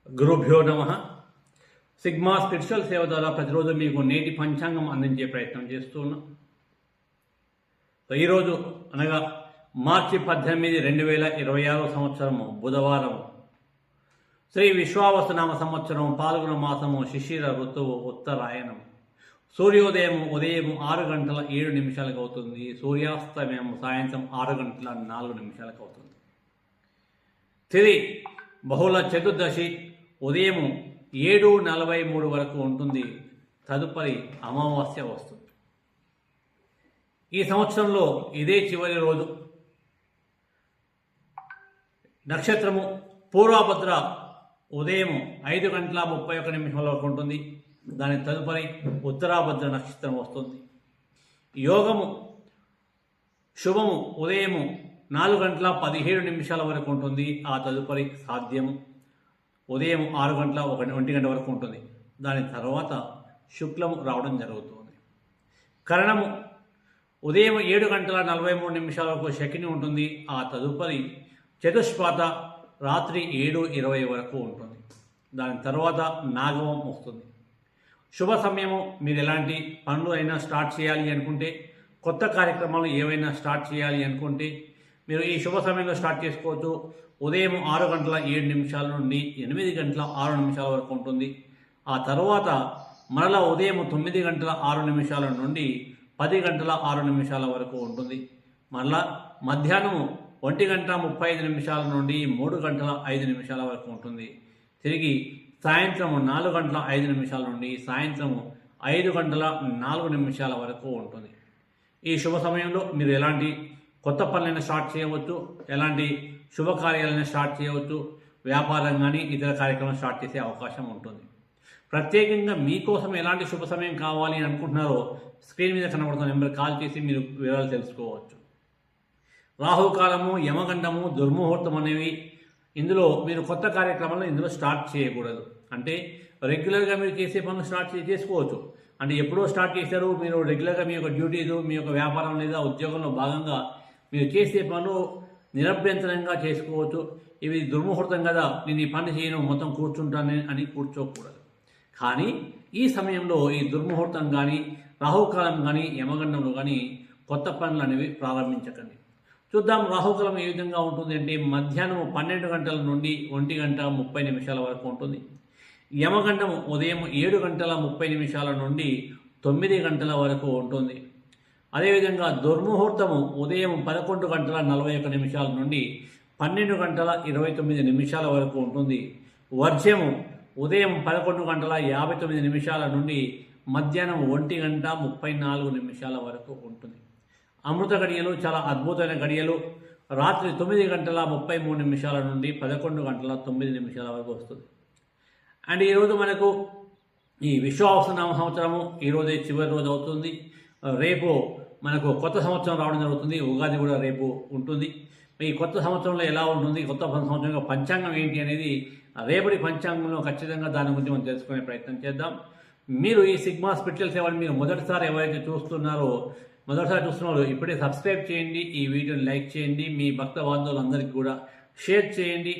గురుభ్యో నమః. Sigma spiritual సేవ ద్వారా ప్రతిరోజు మీకు నేటి పంచాంగం అందించే ప్రయత్నం చేస్తున్నాం. ఈరోజు అనగా మార్చి 18, 2026 సంవత్సరము బుధవారం, శ్రీ విశ్వావసునామ సంవత్సరం, పాల్గొన మాసము, శిశిర ఋతువు, ఉత్తరాయణం. సూర్యోదయం ఉదయం 6:07 అవుతుంది. సూర్యాస్తమయం సాయంత్రం 6:04 అవుతుంది. తిది బహుళ చతుర్దశి ఉదయం 7:43 వరకు ఉంటుంది. తదుపరి అమావాస్య వస్తుంది. ఈ సంవత్సరంలో ఇదే చివరి రోజు. నక్షత్రము పూర్వభద్ర ఉదయం 5:31 వరకు ఉంటుంది. దాని తదుపరి ఉత్తరాభద్ర నక్షత్రం వస్తుంది. యోగము శుభము ఉదయం 4:17 వరకు ఉంటుంది. ఆ తదుపరి సాధ్యము ఉదయం 6:01 వరకు ఉంటుంది. దాని తర్వాత శుక్లము రావడం జరుగుతుంది. కరణము ఉదయం 7:43 వరకు శకిని ఉంటుంది. ఆ తదుపరి చతుష్పాత రాత్రి 7:20 వరకు ఉంటుంది. దాని తర్వాత నాగవం వస్తుంది. శుభ సమయము, మీరు ఎలాంటి పనులు అయినా స్టార్ట్ చేయాలి అనుకుంటే, కొత్త కార్యక్రమాలు ఏవైనా స్టార్ట్ చేయాలి అనుకుంటే మీరు ఈ శుభ సమయంలో స్టార్ట్ చేసుకోవచ్చు. ఉదయం 6:07 నుండి 8:06 వరకు ఉంటుంది. ఆ తర్వాత మరలా ఉదయం 9:06 నుండి 10:06 వరకు ఉంటుంది. మరలా మధ్యాహ్నం 1:35 నుండి 3:05 వరకు ఉంటుంది. తిరిగి సాయంత్రం 4:05 నుండి సాయంత్రం 5:04 వరకు ఉంటుంది. ఈ శుభ సమయంలో మీరు ఎలాంటి కొత్త పనులైనా స్టార్ట్ చేయవచ్చు, ఎలాంటి శుభకార్యాలైనా స్టార్ట్ చేయవచ్చు, వ్యాపారం కానీ ఇతర కార్యక్రమాలు స్టార్ట్ చేసే అవకాశం ఉంటుంది. ప్రత్యేకంగా మీకోసం ఎలాంటి శుభ సమయం కావాలి అని అనుకుంటున్నారో స్క్రీన్ మీద కనబడుతున్న నెంబర్ కాల్ చేసి మీరు వివరాలు తెలుసుకోవచ్చు. రాహుకాలము, యమగండము, దుర్ముహూర్తం అనేవి ఇందులో మీరు కొత్త కార్యక్రమాలను ఇందులో స్టార్ట్ చేయకూడదు. అంటే రెగ్యులర్గా మీరు చేసే పనులు స్టార్ట్ చేసుకోవచ్చు. అంటే ఎప్పుడో స్టార్ట్ చేశారు, మీరు రెగ్యులర్గా మీ యొక్క డ్యూటీలు, మీ యొక్క వ్యాపారం లేదా ఉద్యోగంలో భాగంగా మీరు చేసే పనులు నిరభ్యంతరంగా చేసుకోవచ్చు. ఇవి దుర్ముహూర్తం కదా, నేను ఈ పని చేయను, మొత్తం కూర్చుంటాను అని కూర్చోకూడదు. కానీ ఈ సమయంలో ఈ దుర్ముహూర్తం కానీ, రాహుకాలం కానీ, యమగండంలో కానీ కొత్త పనులు అనేవి ప్రారంభించకండి. చూద్దాం రాహుకాలం ఏ విధంగా ఉంటుంది అంటే మధ్యాహ్నం 12 గంటల నుండి 1:30 వరకు ఉంటుంది. యమగండం ఉదయం 7:30 నుండి 9 గంటల వరకు ఉంటుంది. అదేవిధంగా దుర్ముహూర్తము ఉదయం 11:41 నుండి 12:29 వరకు ఉంటుంది. వర్జ్యము ఉదయం 11:59 నుండి మధ్యాహ్నం 1:34 వరకు ఉంటుంది. అమృత గడియలు చాలా అద్భుతమైన గడియలు రాత్రి 9:33 నుండి 11:09 వరకు వస్తుంది. అండ్ ఈరోజు మనకు ఈ విశ్వావసునామ సంవత్సరము ఈరోజే చివరి రోజు అవుతుంది. రేపు మనకు కొత్త సంవత్సరం రావడం జరుగుతుంది. ఉగాది కూడా రేపు ఉంటుంది. ఈ కొత్త సంవత్సరంలో ఎలా ఉంటుంది, కొత్త సంవత్సరంలో పంచాంగం ఏంటి అనేది రేపటి పంచాంగంలో ఖచ్చితంగా దాని గురించి మనం తెలుసుకునే ప్రయత్నం చేద్దాం. మీరు ఈ సిగ్మా స్పిరిచువల్ సేవని మీరు మొదటిసారి ఎవరైతే చూస్తున్నారో ఇప్పుడే సబ్స్క్రైబ్ చేయండి, ఈ వీడియోని లైక్ చేయండి, మీ భక్త బాంధవులందరికీ కూడా షేర్ చేయండి.